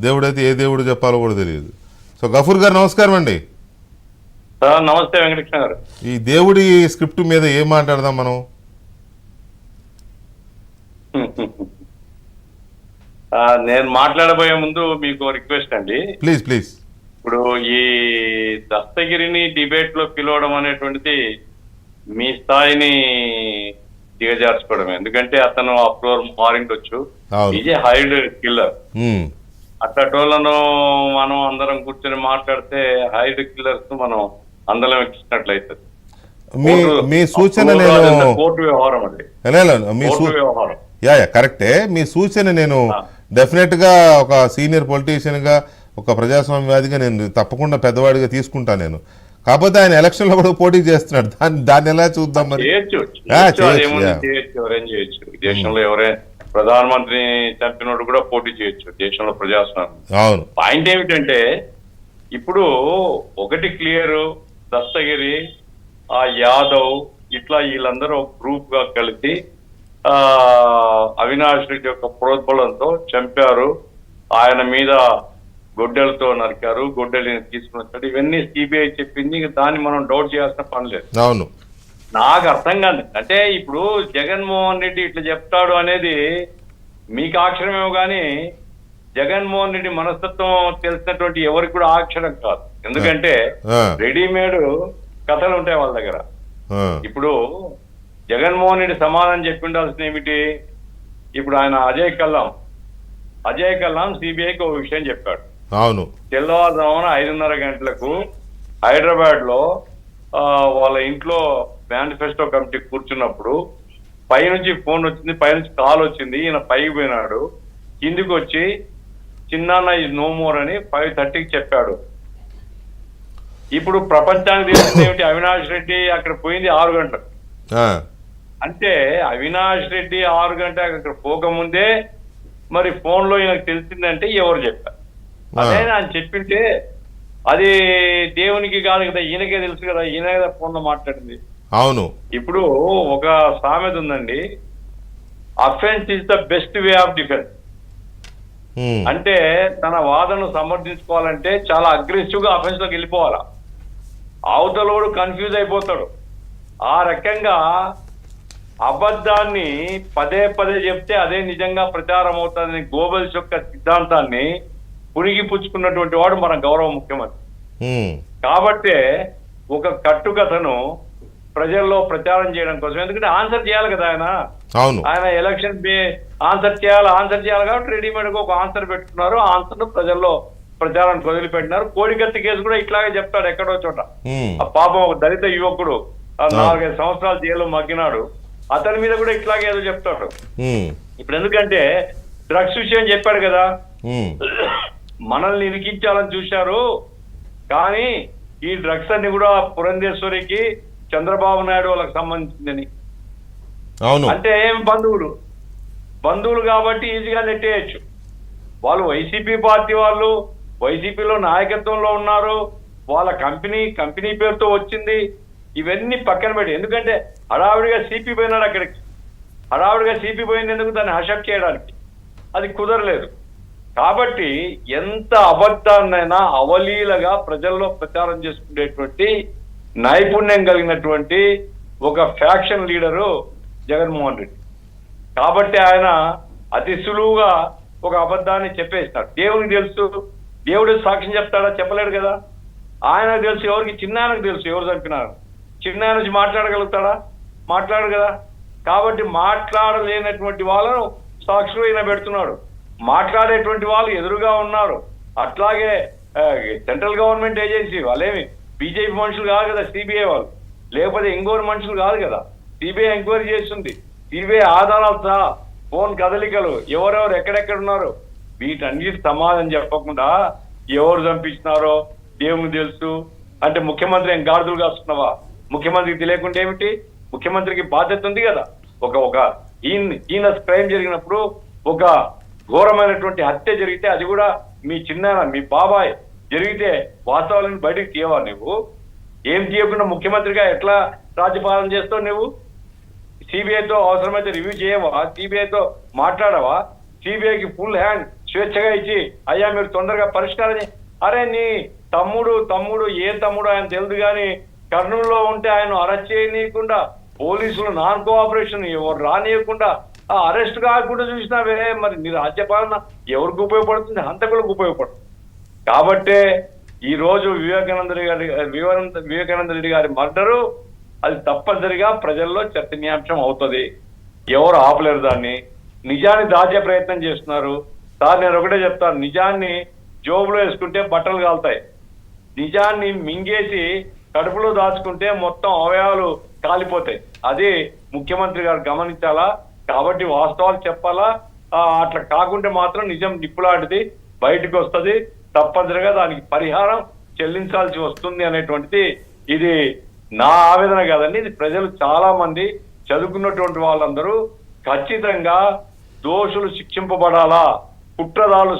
దేవుడైతే ఏ దేవుడు చెప్పాలో కూడా తెలియదు. సో గఫూర్ గారు నమస్కారం అండి. నమస్తే వెంకటకృష్ణ గారు. ఈ దేవుడి స్క్రిప్ట్ మీద ఏం మాట్లాడదాం మనం? నేను మాట్లాడబోయే ముందు మీకు రిక్వెస్ట్ అండి. Please please. ఇప్పుడు ఈ దస్తగిరిని డిబేట్ లో పిలవడం అనేటువంటిది మీ స్థాయిని దిగజార్చుకోవడం. ఎందుకంటే అతను అప్లోర్ మారిండొచ్చు, ఈజే హైడ్ కిల్లర్. అట్టటోళ్ళను మనం అందరం కూర్చొని మాట్లాడితే హైడ్ కిల్లర్స్ మనం అందరం ఎక్కించినట్లయితే మీ సూచన కోర్టు వ్యవహారం అండి. వ్యవహారం కరెక్టే. మీ సూచన నేను డెఫినెట్ గా ఒక సీనియర్ పొలిటీషియన్ గా, ఒక ప్రజాస్వామ్యవాదిగా నేను తప్పకుండా పెద్దవాడిగా తీసుకుంటా నేను. కాకపోతే ఆయన ఎలక్షన్ లో కూడా పోటీ చేస్తున్నాడు, దాన్ని ఎలా చూద్దాం మరి? చేయొచ్చు. దేశంలో ఎవరైనా ప్రధానమంత్రిని చంపినోడు కూడా పోటీ చేయొచ్చు దేశంలో ప్రజాస్వామ్యం. అవును. పాయింట్ ఏమిటంటే ఇప్పుడు ఒకటి క్లియర్, దస్తగిరి, ఆ యాదవ్ ఇట్లా వీళ్ళందరూ గ్రూప్ గా కలిసి అవినాష్ రెడ్డి యొక్క ప్రోద్బలంతో చంపారు. ఆయన మీద గొడ్డలతో నరికారు, గొడ్డలిని తీసుకుని వచ్చాడు. ఇవన్నీ సిబిఐ చెప్పింది, దాన్ని మనం డౌట్ చేయాల్సిన పని లేదు. అవును. నాకు అర్థం కాదు అంటే ఇప్పుడు జగన్మోహన్ రెడ్డి ఇట్లా చెప్తాడు అనేది మీకు ఆక్షరమేమో కానీ జగన్మోహన్ రెడ్డి మనస్తత్వం తెలిసినటువంటి ఎవరికి కూడా ఆక్షరం కాదు. ఎందుకంటే రెడీమేడ్ కథలు ఉంటాయి వాళ్ళ దగ్గర. ఇప్పుడు జగన్మోహన్ రెడ్డి సమాధానం చెప్పి ఉండాల్సిన ఏమిటి? ఇప్పుడు ఆయన అజయ్ కల్లాం సిబిఐకి ఒక విషయం చెప్పాడు. అవును. తెల్లవారుజామున 5:30 గంటలకు హైదరాబాద్ లో వాళ్ళ ఇంట్లో మేనిఫెస్టో కమిటీ కూర్చున్నప్పుడు పైనుంచి ఫోన్ వచ్చింది, పైనుంచి కాల్ వచ్చింది. ఈయన పైకి పోయినాడు, కిందికి వచ్చి చిన్నాన్న ఇది నో మోర్ అని 5:30కి చెప్పాడు. ఇప్పుడు ప్రపంచానికి తెలిసింది ఏమిటి? అవినాష్ రెడ్డి అక్కడ పోయింది 6 గంటలకు. అంటే అవినాష్ రెడ్డి 6 గంటలకు అక్కడ పోకముందే మరి ఫోన్ లో ఈయనకు తెలిసిందంటే ఎవరు చెప్పారు? అదే ఆయన చెప్పింటే అది దేవునికి కాదు కదా, ఈయనకే తెలుసు కదా, ఈయన కదా ఫోన్ లో మాట్లాడింది. అవును. ఇప్పుడు ఒక సామెత ఉందండి, offence is the best way of defence. అంటే తన వాదనను సమర్థించుకోవాలంటే చాలా అగ్రెసివ్ గా అఫెన్స్ లోకి వెళ్ళిపోవాలా. అవతలోడు కన్ఫ్యూజ్ అయిపోతాడు. ఆ రకంగా అబద్ధాన్ని పదే చెప్తే అదే నిజంగా ప్రచారం అవుతుందని గోబెల్స్ యొక్క సిద్ధాంతాన్ని పుణిగిపుచ్చుకున్నటువంటి వాడు మన గౌరవ ముఖ్యమంత్రి. కాబట్టే ఒక కట్టుకథను ప్రజల్లో ప్రచారం చేయడం కోసం, ఎందుకంటే ఆన్సర్ చేయాలి కదా ఆయన ఎలక్షన్ ఆన్సర్ చేయాలి కాబట్టి రెడీమేడ్ గా ఒక ఆన్సర్ పెట్టుకున్నారు. ఆన్సర్ ప్రజల్లో ప్రచారానికి వదిలిపెట్టినారు. కోడికత్తి కేసు కూడా ఇట్లాగే చెప్తాడు ఎక్కడో చోట. ఆ పాపం ఒక దళిత యువకుడు 4-5 సంవత్సరాలు జైల్లో మగ్గినాడు, అతని మీద కూడా ఇట్లాగే ఏదో చెప్తాడు. ఇప్పుడు ఎందుకంటే డ్రగ్స్ విషయం చెప్పాడు కదా, మనల్ని ఇరికించాలని చూశారు కానీ ఈ డ్రగ్స్ అన్ని కూడా పురంధేశ్వరికి, చంద్రబాబు నాయుడు వాళ్ళకి సంబంధించిందని. అంటే ఏం బంధువులు కాబట్టి ఈజీగా నెట్టేయచ్చు. వాళ్ళు వైసీపీ పార్టీ వాళ్ళు, వైసీపీలో నాయకత్వంలో ఉన్నారు, వాళ్ళ కంపెనీ పేరుతో వచ్చింది. ఇవన్నీ పక్కన పెట్టి, ఎందుకంటే హడావిడిగా సిపి పోయినాడు అక్కడికి. హడావిడిగా సిపి పోయింది ఎందుకు? దాన్ని హషప్ చేయడానికి. అది కుదరలేదు. కాబట్టి ఎంత అబద్ధాన్నైనా అవలీలగా ప్రజల్లో ప్రచారం చేసుకునేటువంటి నైపుణ్యం కలిగినటువంటి ఒక ఫ్యాక్షన్ లీడరు జగన్మోహన్ రెడ్డి. కాబట్టి ఆయన అతి సులువుగా ఒక అబద్ధాన్ని చెప్పేసినాడు. దేవునికి తెలుసు, దేవుడు సాక్ష్యం చెప్తాడా? చెప్పలేడు కదా. ఆయనకు తెలుసు, ఎవరికి? చిన్నాయనకు తెలుసు ఎవరు చంపినారు. చిన్నాయన నుంచి మాట్లాడగలుగుతాడా? మాట్లాడు కదా. కాబట్టి మాట్లాడలేనటువంటి వాళ్ళను సాక్షులు ఈయన పెడుతున్నాడు, మాట్లాడేటువంటి వాళ్ళు ఎదురుగా ఉన్నారు. అట్లాగే సెంట్రల్ గవర్నమెంట్ ఏజెన్సీ వాళ్ళేమి బీజేపీ మనుషులు కాదు కదా సిబిఐ వాళ్ళు, లేకపోతే ఇంకోరు మనుషులు కాదు కదా. సిబిఐ ఎంక్వైరీ చేస్తుంది. సిబిఐ ఆధారాలు సహా, ఫోన్ కదలికలు, ఎవరెవరు ఎక్కడెక్కడ ఉన్నారు, వీటన్నిటి సమాధానం చెప్పకుండా ఎవరు చంపించినారో దేవునికి తెలుసు అంటే ముఖ్యమంత్రి ఏం గాడిదలు కాస్తున్నావా? ముఖ్యమంత్రికి తెలియకుండా ఏమిటి? ముఖ్యమంత్రికి బాధ్యత ఉంది కదా. ఒక ఈయన క్రైమ్ జరిగినప్పుడు, ఒక ఘోరమైనటువంటి హత్య జరిగితే, అది కూడా మీ చిన్నాన్న, మీ బాబాయ్ జరిగితే వాస్తవాలను బయటకు తీయవా నువ్వు? ఏం తీయకుండా ముఖ్యమంత్రిగా ఎట్లా రాజ్యపాలన చేస్తావు నువ్వు? సిబిఐతో అవసరమైతే రివ్యూ చేయవా? సిబిఐతో మాట్లాడవా? సిబిఐకి ఫుల్ హ్యాండ్ స్వేచ్ఛగా ఇచ్చి అయ్యా మీరు తొందరగా పరిష్కారం అరే నీ తమ్ముడు ఏ తమ్ముడు ఆయన తెలియదు కానీ కర్నూలులో ఉంటే ఆయన అరెస్ట్ చేయనీయకుండా పోలీసులు నాన్ కోఆపరేషన్ ఎవరు రానియకుండా ఆ అరెస్ట్ కాకుండా చూసినావే మరి నీ రాజ్యపాలన ఎవరికి ఉపయోగపడుతుంది? హంతకులకు ఉపయోగపడుతుంది. కాబట్టే ఈ రోజు వివేకానంద రెడ్డి గారి మర్డరు అది తప్పనిసరిగా ప్రజల్లో చర్చనీయాంశం అవుతుంది. ఎవరు ఆపలేరు దాన్ని. నిజాన్ని దాచే ప్రయత్నం చేస్తున్నారు. సార్ నేను ఒకటే చెప్తాను, నిజాన్ని జోబులో వేసుకుంటే బట్టలు కాలుతాయి, నిజాన్ని మింగేసి కడుపులో దాచుకుంటే మొత్తం అవయవాలు కాలిపోతాయి. అది ముఖ్యమంత్రి గారు గమనించాలా. కాబట్టి వాస్తవాలు చెప్పాలా. అట్లా కాకుంటే మాత్రం నిజం నిప్పులాంటిది బయటకు వస్తుంది. తప్పనిసరిగా దానికి పరిహారం చెల్లించాల్సి వస్తుంది అనేటువంటిది ఇది నా ఆవేదన కాదండి. ఇది ప్రజలు చాలా మంది చదువుకున్నటువంటి వాళ్ళందరూ ఖచ్చితంగా దోషులు శిక్షింపబడాలా, కుట్రదారులు